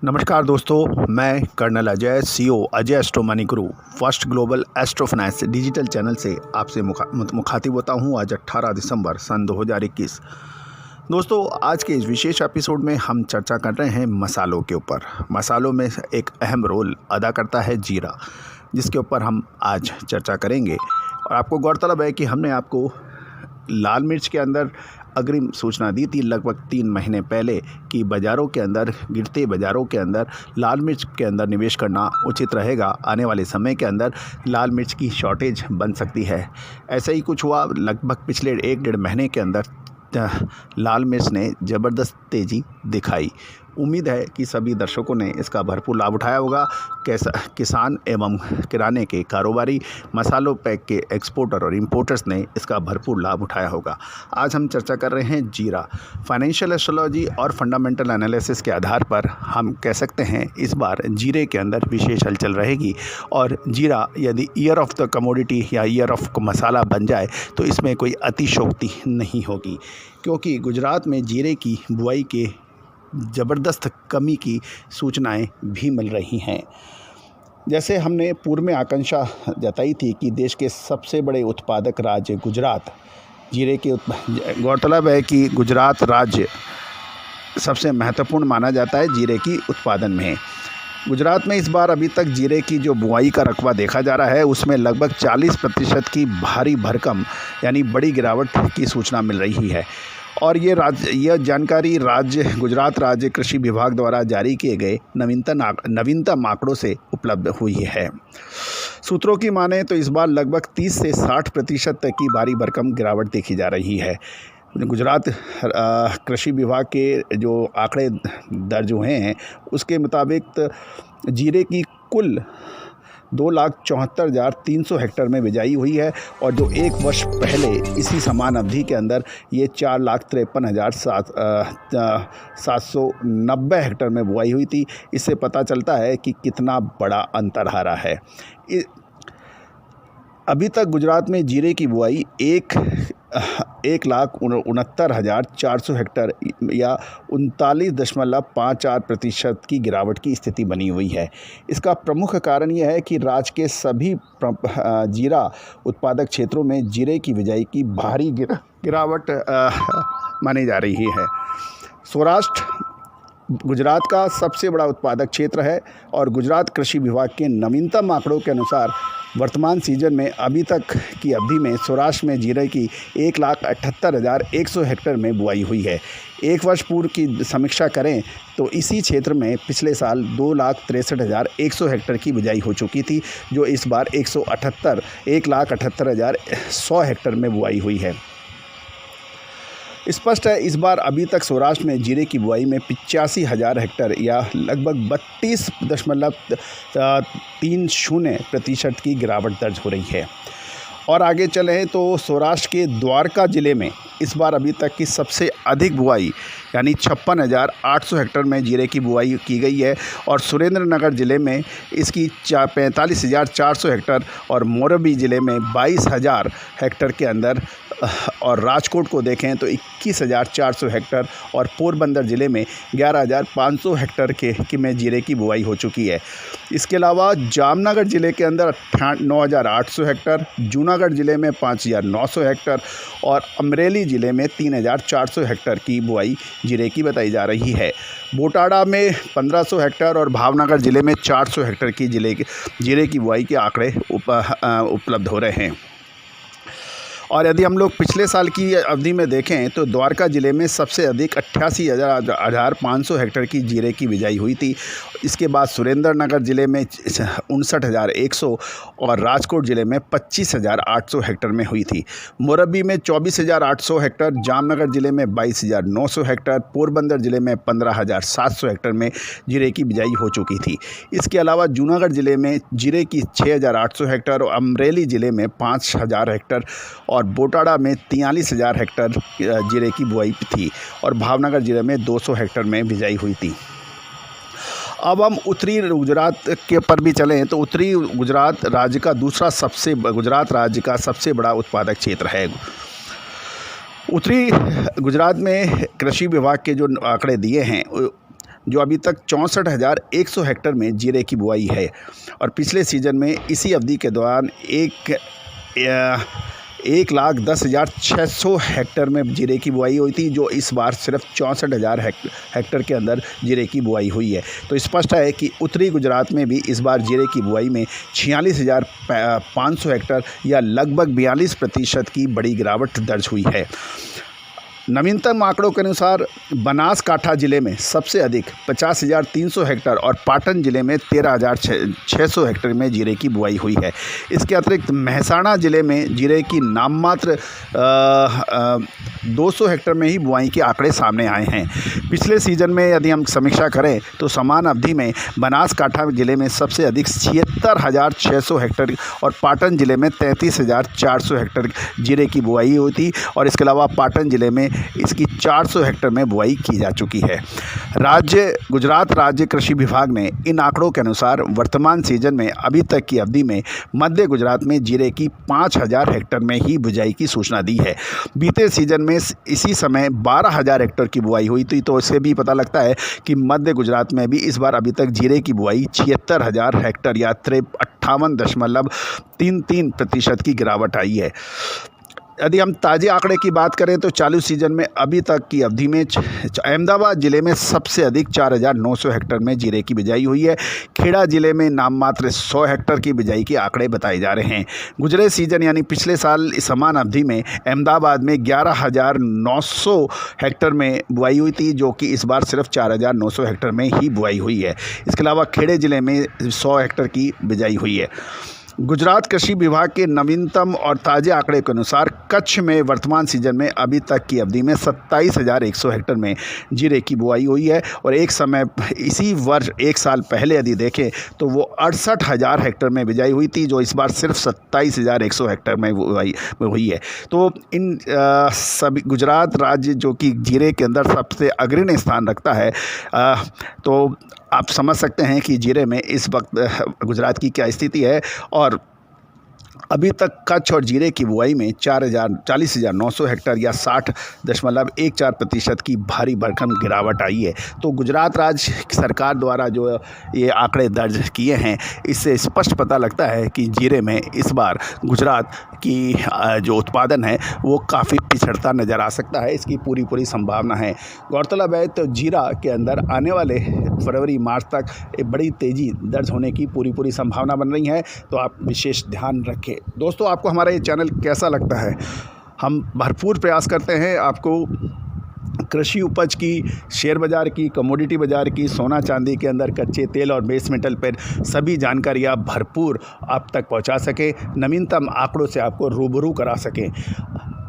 नमस्कार दोस्तों, मैं colonel Ajay, CEO Ajay astro money guru first global astro finance digital channel से आपसे मुखातिब होता हूं। आज 18 दिसंबर सन 2021। दोस्तों, आज के इस विशेष एपिसोड में हम चर्चा कर रहे हैं मसालों के ऊपर। मसालों में एक अहम रोल अदा करता है जीरा, जिसके ऊपर हम आज चर्चा करेंगे। और आपको गौरतलब है कि हमने आपको लाल मिर्च के अंदर अग्रिम सूचना दी थी लगभग 3 महीने पहले कि बाज़ारों के अंदर, गिरते बाज़ारों के अंदर लाल मिर्च के अंदर निवेश करना उचित रहेगा। आने वाले समय के अंदर लाल मिर्च की शॉर्टेज बन सकती है। ऐसा ही कुछ हुआ। लगभग पिछले 1-1.5 महीने के अंदर लाल मिर्च ने ज़बरदस्त तेज़ी दिखाई। उम्मीद है कि सभी दर्शकों ने इसका भरपूर लाभ उठाया होगा। किसान एवं किराने के कारोबारी, मसालों पैक के एक्सपोर्टर और इंपोर्टर्स ने इसका भरपूर लाभ उठाया होगा। आज हम चर्चा कर रहे हैं जीरा। फाइनेंशियल एस्ट्रोलॉजी और फंडामेंटल एनालिसिस के आधार पर हम कह सकते हैं इस बार जीरे के अंदर विशेष हलचल रहेगी। और जीरा यदि ईयर ऑफ द कमोडिटी या ईयर ऑफ मसाला बन जाए तो इसमें कोई अतिशयोक्ति नहीं होगी, क्योंकि गुजरात में जीरे की बुआई के ज़बरदस्त कमी की सूचनाएं भी मिल रही हैं। जैसे हमने पूर्व में आकांक्षा जताई थी कि देश के सबसे बड़े उत्पादक राज्य गुजरात जीरे के गौरतलब है कि गुजरात राज्य सबसे महत्वपूर्ण माना जाता है जीरे की उत्पादन में। गुजरात में इस बार अभी तक जीरे की जो बुआई का रकबा देखा जा रहा है उसमें लगभग 40% की भारी भरकम यानी बड़ी गिरावट की सूचना मिल रही है। और यह जानकारी गुजरात राज्य कृषि विभाग द्वारा जारी किए गए नवीनतम आंकड़ों से उपलब्ध हुई है। सूत्रों की माने तो इस बार लगभग 30 से 60% तक की भारी भरकम गिरावट देखी जा रही है। गुजरात कृषि विभाग के जो आंकड़े दर्ज हुए हैं उसके मुताबिक जीरे की कुल 2,74,300 हेक्टेयर में बिजाई हुई है, और जो एक वर्ष पहले इसी समान अवधि के अंदर ये 4,53,790 हेक्टेयर में बुआई हुई थी। इससे पता चलता है कि कितना बड़ा अंतर आ रहा है। अभी तक गुजरात में जीरे की बुआई 1,69,400 हेक्टेयर या 39.54% की गिरावट की स्थिति बनी हुई है। इसका प्रमुख कारण यह है कि राज्य के सभी जीरा उत्पादक क्षेत्रों में जीरे की बिजाई की भारी गिरावट मानी जा रही है। सौराष्ट्र गुजरात का सबसे बड़ा उत्पादक क्षेत्र है, और गुजरात कृषि विभाग के नवीनतम आंकड़ों के अनुसार वर्तमान सीजन में अभी तक की अवधि में सौराष्ट्र में जीरे की 1,78,100 हेक्टेयर में बुआई हुई है। एक वर्ष पूर्व की समीक्षा करें तो इसी क्षेत्र में पिछले साल 2,63,100 हेक्टेयर की बिजाई हो चुकी थी, जो इस बार 1,78,100 हेक्टेयर में बुआई हुई है। स्पष्ट है इस बार अभी तक सौराष्ट्र में जीरे की बुआई में 85,000 हेक्टेयर या लगभग 32.30% की गिरावट दर्ज हो रही है। और आगे चलें तो सौराष्ट्र के द्वारका ज़िले में इस बार अभी तक की सबसे अधिक बुआई यानी 56,800 हेक्टेयर में जीरे की बुआई की गई है, और सुरेंद्रनगर ज़िले में इसकी 45,400 हेक्टेयर, और मोरबी ज़िले में 22,000 हेक्टेयर के अंदर, और राजकोट को देखें तो 21,400 हेक्टेयर, और पोरबंदर ज़िले में 11,500 हेक्टेयर के में जीरे की बुआई हो चुकी है। इसके अलावा जामनगर ज़िले के अंदर 9,800 हेक्टेयर, जूनागढ़ ज़िले में 5,900 हेक्टेयर, और अमरेली ज़िले में 3,400 हेक्टेयर की बुआई जीरे की बताई जा रही है। बोटाड़ा में 1,500 हेक्टेयर और भावनगर ज़िले में 400 हेक्टेयर की जीरे की बुआई के आंकड़े उपलब्ध हो रहे हैं। और यदि हम लोग पिछले साल की अवधि में देखें तो द्वारका ज़िले में सबसे अधिक 88,500 हेक्टेयर की जीरे की बिजाई हुई थी। इसके बाद सुरेंद्रनगर ज़िले में 59,100 और राजकोट ज़िले में 25,800 हेक्टेयर में हुई थी। मोरबी में 24,800 हेक्टेयर, जामनगर ज़िले में 22,900 हेक्टेयर, पोरबंदर ज़िले में 15,700 हेक्टेयर में जीरे की बिजाई हो चुकी थी। इसके अलावा जूनागढ़ ज़िले में जीरे की 6,800 हेक्टेयर, और अमरेली ज़िले में 5,000 हेक्टेयर, और बोटाड़ा में 43,000 हेक्टेयर जीरे की बुआई थी, और भावनगर ज़िले में 200 हेक्टेयर में बिजाई हुई थी। अब हम उत्तरी गुजरात के पर भी चलें तो उत्तरी गुजरात राज्य का सबसे बड़ा उत्पादक क्षेत्र है। उत्तरी गुजरात में कृषि विभाग के जो आंकड़े दिए हैं जो अभी तक 64,100 हेक्टेयर में जीरे की बुआई है। और पिछले सीज़न में इसी अवधि के दौरान 1,10,600 हेक्टेयर में जीरे की बुआई हुई थी, जो इस बार सिर्फ 64,000 हेक्टेयर के अंदर जीरे की बुआई हुई है। तो स्पष्ट है कि उत्तरी गुजरात में भी इस बार जीरे की बुआई में 46,500 हेक्टेयर या लगभग 42% की बड़ी गिरावट दर्ज हुई है। नवीनतम आंकड़ों के अनुसार बनासकांठा जिले में सबसे अधिक 50,300 हेक्टेयर और पाटन जिले में 13,600 हेक्टेयर में जीरे की बुआई हुई है। इसके अतिरिक्त मेहसाणा जिले में जीरे की नाममात्र 200 हेक्टेयर में ही बुआई के आंकड़े सामने आए हैं। पिछले सीज़न में यदि हम समीक्षा करें तो समान अवधि में बनासकांठा जिले में सबसे अधिक 76,600 हेक्टेयर और पाटन जिले में 33,400 हेक्टेयर जीरे की बुआई हुई थी। और इसके अलावा पाटन जिले में इसकी 400 हेक्टेयर में बुआई की जा चुकी है। गुजरात राज्य कृषि विभाग ने इन आंकड़ों के अनुसार वर्तमान सीजन में अभी तक की अवधि में मध्य गुजरात में जीरे की 5,000 हेक्टेयर में ही बुआई की सूचना दी है। बीते सीजन में इसी समय 12,000 हेक्टेयर की बुआई हुई थी। तो इससे भी पता लगता है कि मध्य गुजरात में भी इस बार अभी तक जीरे की बुआई 76,000 हेक्टेयर या 58.33% की गिरावट आई है। यदि हम ताज़े आंकड़े की बात करें तो चालू सीजन में अभी तक की अवधि में अहमदाबाद जिले में सबसे अधिक 4,900 हेक्टेयर में जीरे की बिजाई हुई है। खेड़ा जिले में नाममात्र 100 हेक्टेयर की बिजाई के आंकड़े बताए जा रहे हैं। गुजरे सीजन यानी पिछले साल इस समान अवधि में अहमदाबाद में 11,900 हेक्टेयर में बुआई हुई थी, जो कि इस बार सिर्फ 4,900 हेक्टेयर में ही बुआई हुई है। इसके अलावा खेड़े जिले में 100 हेक्टेयर की बिजाई हुई है। गुजरात कृषि विभाग के नवीनतम और ताज़े आंकड़े के अनुसार कच्छ में वर्तमान सीजन में अभी तक की अवधि में 27,100 हेक्टेयर में जीरे की बुआई हुई है। और एक समय इसी वर्ष एक साल पहले यदि देखें तो वो 68,000 हेक्टेयर में बिजाई हुई थी, जो इस बार सिर्फ 27,100 हेक्टेयर में बुआई हुई है। तो इन सभी गुजरात राज्य जो कि जीरे के अंदर सबसे अग्रणी स्थान रखता है, तो आप समझ सकते हैं कि जीरे में इस वक्त गुजरात की क्या स्थिति है। और अभी तक कच्छ और जीरे की बुआई में 40,900 हेक्टेयर या 60.14% की भारी भरकम गिरावट आई है। तो गुजरात राज्य सरकार द्वारा जो ये आंकड़े दर्ज किए हैं, इससे स्पष्ट पता लगता है कि जीरे में इस बार गुजरात की जो उत्पादन है वो काफ़ी पिछड़ता नज़र आ सकता है। इसकी पूरी संभावना है। गौरतलब है तो जीरा के अंदर आने वाले फरवरी मार्च तक एक बड़ी तेज़ी दर्ज होने की पूरी संभावना बन रही है। तो आप विशेष ध्यान रखें। दोस्तों, आपको हमारा ये चैनल कैसा लगता है? हम भरपूर प्रयास करते हैं आपको कृषि उपज की, शेयर बाज़ार की, कमोडिटी बाज़ार की, सोना चांदी के अंदर कच्चे तेल और बेस मेटल पर सभी जानकारियाँ भरपूर आप तक पहुंचा सके, नवीनतम आंकड़ों से आपको रूबरू करा सकें।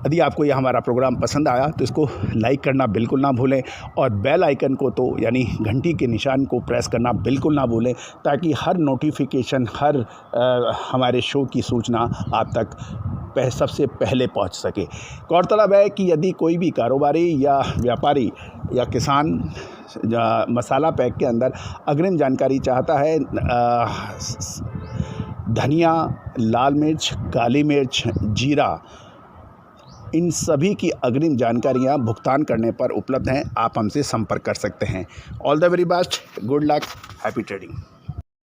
यदि आपको यह हमारा प्रोग्राम पसंद आया तो इसको लाइक करना बिल्कुल ना भूलें और बेल आइकन को तो यानी घंटी के निशान को प्रेस करना बिल्कुल ना भूलें, ताकि हर नोटिफिकेशन, हर हमारे शो की सूचना आप तक सबसे पहले पहुंच सके। गौरतलब है कि यदि कोई भी कारोबारी या व्यापारी या किसान मसाला पैक के अंदर अग्रिम जानकारी चाहता है, धनिया, लाल मिर्च, काली मिर्च, जीरा, इन सभी की अग्रिम जानकारियाँ भुगतान करने पर उपलब्ध हैं। आप हमसे संपर्क कर सकते हैं। All the very best, good luck, happy trading.